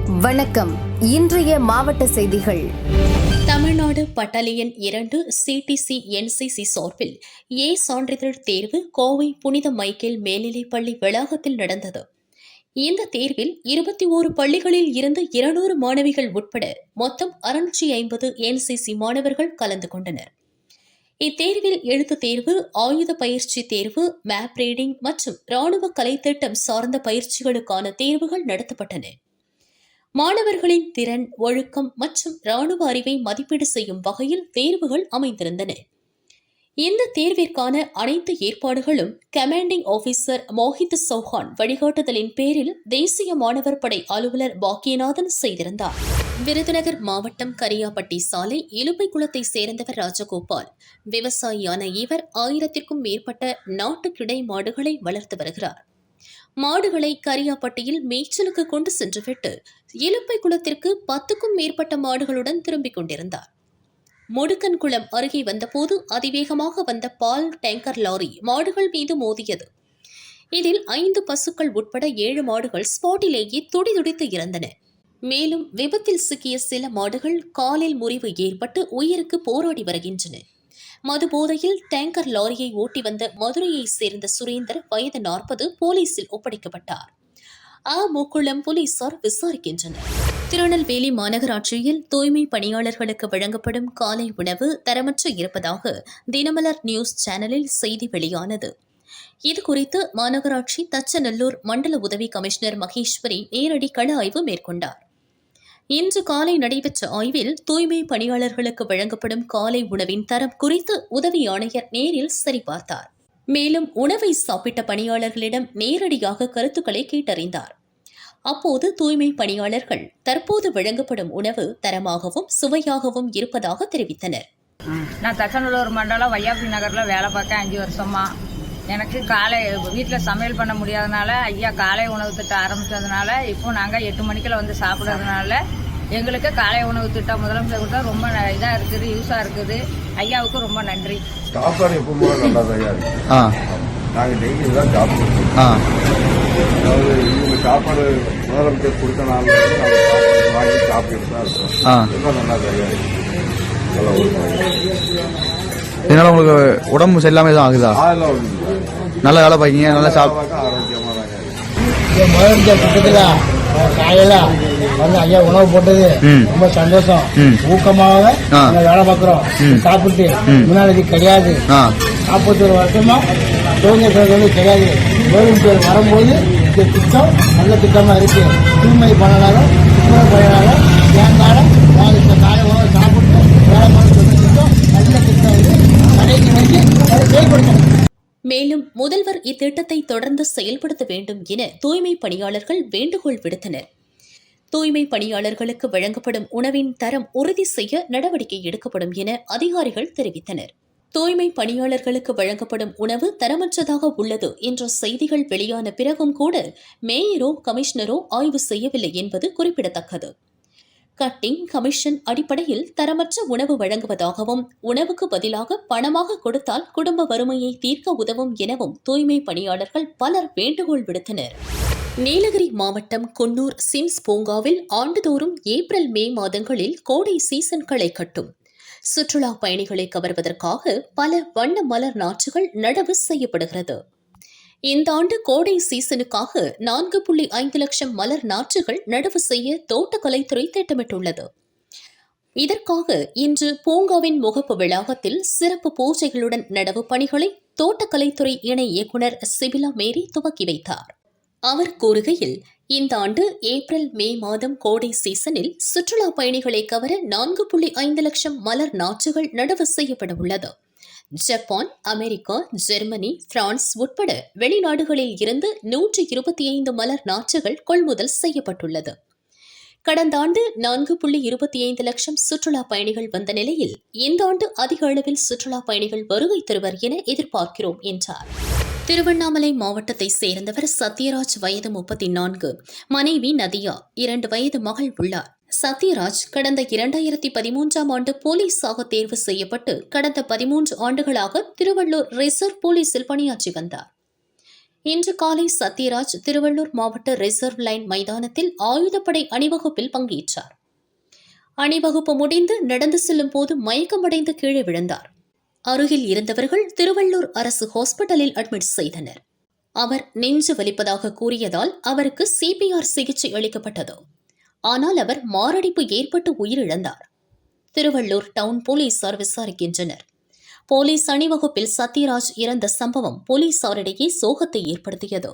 வணக்கம். இன்றைய மாவட்ட செய்திகள். தமிழ்நாடு பட்டாலியன் 2 CTC NCC சார்பில் ஏ சான்றிதழ் தேர்வு கோவை புனித மைக்கேல் மேல்நிலைப்பள்ளி வளாகத்தில் நடந்தது. இந்த தேர்வில் 21 பள்ளிகளில் இருந்து 200 மாணவிகள் உட்பட மொத்தம் 650 NCC மாணவர்கள் கலந்து கொண்டனர். இத்தேர்வில் எழுத்து தேர்வு, ஆயுத பயிற்சி தேர்வு, மேப் ரீடிங் மற்றும் ராணுவ கலைத்திட்டம் சார்ந்த பயிற்சிகளுக்கான தேர்வுகள் நடத்தப்பட்டன. மாணவர்களின் திறன், ஒழுக்கம் மற்றும் ராணுவ அறிவை மதிப்பீடு செய்யும் வகையில் தேர்வுகள் அமைந்திருந்தன. இந்த தேர்விற்கான அனைத்து ஏற்பாடுகளும் கமாண்டிங் ஆபீசர் மோஹித் சௌஹான் வழிகாட்டுதலின் பேரில் தேசிய மாணவர் படை அலுவலர் பாக்கியநாதன் செய்திருந்தார். விருதுநகர் மாவட்டம் கரியாப்பட்டி சாலை இலுப்பைக்குளத்தை சேர்ந்தவர் ராஜகோபால். விவசாயியான இவர் 1000க்கும் மேற்பட்ட நாட்டு கிடை மாடுகளை வளர்த்து வருகிறார். மாடுகளை கரியாப்பட்டியில் மேய்ச்சலுக்கு கொண்டு சென்றுவிட்டு இலுப்பைக்குளத்திற்கு 10க்கும் மேற்பட்ட மாடுகளுடன் திரும்பிக் கொண்டிருந்தார். முடுக்கன்குளம் அருகே வந்தபோது அதிவேகமாக வந்த பால் டேங்கர் லாரி மாடுகள் மீது மோதியது. இதில் 5 பசுக்கள் உட்பட 7 மாடுகள் ஸ்பாட்டிலேயே துடிதுடித்து இறந்தன. மேலும் விபத்தில் சிக்கிய சில மாடுகள் காலில் முறிவு ஏற்பட்டு உயிருக்கு போராடி வருகின்றன. மதுபோதையில் டேங்கர் லாரியை ஓட்டி வந்த மதுரையைச் சேர்ந்த சுரேந்தர் வயது 40 போலீசில் ஒப்படைக்கப்பட்டார். மூக்குளம் போலீசார் விசாரிக்கின்றனர். திருநெல்வேலி மாநகராட்சியில் தூய்மை பணியாளர்களுக்கு வழங்கப்படும் காலை உணவு தரமற்று இருப்பதாக தினமலர் நியூஸ் சேனலில் செய்தி வெளியானது. இதுகுறித்து மாநகராட்சி தச்சநல்லூர் மண்டல உதவி கமிஷனர் மகேஸ்வரி நேரடி கள ஆய்வு மேற்கொண்டார். இன்று காலை நடைபெற்ற ஆய்வில் தூய்மை பணியாளர்களுக்கு வழங்கப்படும் காலை உணவின் தரம் குறித்து உதவி ஆணையர் நேரில் சரிபார்த்தார். மேலும் உணவை சாப்பிட்ட பணியாளர்களிடம் நேரடியாக கருத்துக்களை கேட்டறிந்தார். அப்போது தூய்மை பணியாளர்கள் தற்போது வழங்கப்படும் உணவு தரமாகவும் சுவையாகவும் இருப்பதாக தெரிவித்தனர். நான் தச்சநல்லூர் மண்டலம் வையாபி நகரில் வேலை பார்க்க 5 வருஷமா. எனக்கு காலை வீட்டில் சமையல் பண்ண முடியாதனால ஐயா காலை உணவு திட்டம் ஆரம்பித்ததுனால இப்போ நாங்கள் 8 மணிக்குள்ள வந்து சாப்பிட்றதுனால எங்களுக்கு காலை உணவு திட்டம் முதலமைச்சர் கொடுத்தா ரொம்ப இதாக இருக்குது, யூஸாக இருக்குது. ஐயாவுக்கு ரொம்ப நன்றி. சாப்பாடு எப்பவும் நல்லா தான் நாங்கள் டெய்லி தான் சாப்பிடுவோம். அதாவது இவங்க சாப்பாடு முதலமைச்சர் கொடுத்தனால நாங்கள் வாங்கி சாப்பிட்டு தான் இருக்கோம். ரொம்ப நல்லா தயாரி. இதனால உங்களுக்கு உடம்பு சரியில்லாம எதுவும் ஆகுதா? நல்லா வேலை பார்க்கீங்க, நல்லா சாப்பிட்டு ஆரோக்கியமா தான் முதலமைச்சர் திட்டத்தில் காலையில வந்து ஐயா உணவு போட்டது ரொம்ப சந்தோஷம். ஊக்கமாக வேலை பார்க்கிறோம். சாப்பிட்டு முன்னாடி கிடையாது. 41 வருஷமா சுதந்திர கிடையாது. முதலமைச்சர் வரும்போது இந்த திட்டம் நல்ல திட்டமா இருக்கு. தூய்மை பண்ணனாலும் சுற்றுலா பயனாலும் ஏங்கால இந்த காலை உணவு சாப்பிட்டு வேலை பார்க்க திட்டம் நல்ல திட்டம் இது. கடைக்கு வந்து அதை செயல்படுத்தணும். மேலும் முதல்வர் இத்திட்டத்தை தொடர்ந்து செயல்படுத்த வேண்டும் என தூய்மை பணியாளர்கள் வேண்டுகோள் விடுத்தனர். தூய்மை பணியாளர்களுக்கு வழங்கப்படும் உணவின் தரம் உறுதி செய்ய நடவடிக்கை எடுக்கப்படும் என அதிகாரிகள் தெரிவித்தனர். தூய்மை பணியாளர்களுக்கு வழங்கப்படும் உணவு தரமற்றதாக உள்ளது என்ற செய்திகள் வெளியான பிறகும் கூட மேயரோ கமிஷனரோ ஆய்வு செய்யவில்லை என்பது குறிப்பிடத்தக்கது. கட்டிங் கமிஷன் அடிப்படையில் தரமற்ற உணவு வழங்குவதாகவும் உணவுக்கு பதிலாக பணமாக கொடுத்தால் குடும்ப வறுமையை தீர்க்க உதவும் எனவும் தூய்மை பணியாளர்கள் பலர் வேண்டுகோள் விடுத்தனர். நீலகிரி மாவட்டம் குன்னூர் சிம்ஸ் பூங்காவில் ஆண்டுதோறும் ஏப்ரல் மே மாதங்களில் கோடை சீசன் களை கட்டும். சுற்றுலா பயணிகளை கவர்வதற்காக பல வண்ண மலர் நாற்றுகள் நடவு செய்யப்படுகிறது. இந்த ஆண்டு கோடை சீசனுக்காக 4.5 லட்சம் மலர் நாற்றுகள் நடவு செய்ய தோட்டக்கலைத்துறை திட்டமிட்டுள்ளது. இதற்காக இன்று பூங்காவின் முகப்பு வளாகத்தில் சிறப்பு பூஜைகளுடன் நடவு பணிகளை தோட்டக்கலைத்துறை இணை இயக்குநர் சிபிலா மேரி துவக்கி வைத்தார். அவர் கூறுகையில், இந்த ஆண்டு ஏப்ரல் மே மாதம் கோடை சீசனில் சுற்றுலா பயணிகளை கவர 4.5 லட்சம் மலர் நாற்றுகள் நடவு செய்யப்பட உள்ளது. ஜப்பான், அமெரிக்கா, ஜெர்மனி, பிரான்ஸ் உட்பட வெளிநாடுகளில் இருந்து 125 மலர் நாற்றுகள் கொள்முதல் செய்யப்பட்டுள்ளது. கடந்த ஆண்டு 4.25 லட்சம் சுற்றுலா பயணிகள் வந்த நிலையில் இந்த ஆண்டு அதிக அளவில் சுற்றுலா பயணிகள் வருகை தருவர் என எதிர்பார்க்கிறோம் என்றார். திருவண்ணாமலை மாவட்டத்தை சேர்ந்தவர் சத்யராஜ், வயது 34, மனைவி நதியா, 2 வயது மகள் உள்ளார். சத்யராஜ் கடந்த 2013ஆம் ஆண்டு போலீஸாக தேர்வு செய்யப்பட்டு கடந்த 13 ஆண்டுகளாக திருவள்ளூர் ரிசர்வ் போலீஸில் பணியாற்றி வந்தார். இன்று காலை சத்யராஜ் திருவள்ளூர் மாவட்ட ரிசர்வ் லைன் மைதானத்தில் ஆயுதப்படை அணிவகுப்பில் பங்கேற்றார். அணிவகுப்பு முடிந்து நடந்து செல்லும் போது மயக்கமடைந்து கீழே விழுந்தார். அருகில் இருந்தவர்கள் திருவள்ளூர் அரசு ஹாஸ்பிட்டலில் அட்மிட் செய்தனர். அவர் நெஞ்சு வலிப்பதாக கூறியதால் அவருக்கு CPR சிகிச்சை அளிக்கப்பட்டது. ஆனால் அவர் மாரடைப்பு ஏற்பட்டு உயிரிழந்தார். திருவள்ளூர் டவுன் போலீசார் விசாரிக்கின்றனர். போலீஸ் அணிவகுப்பில் சத்யராஜ் இறந்த சம்பவம் போலீசாரிடையே சோகத்தை ஏற்படுத்தியது.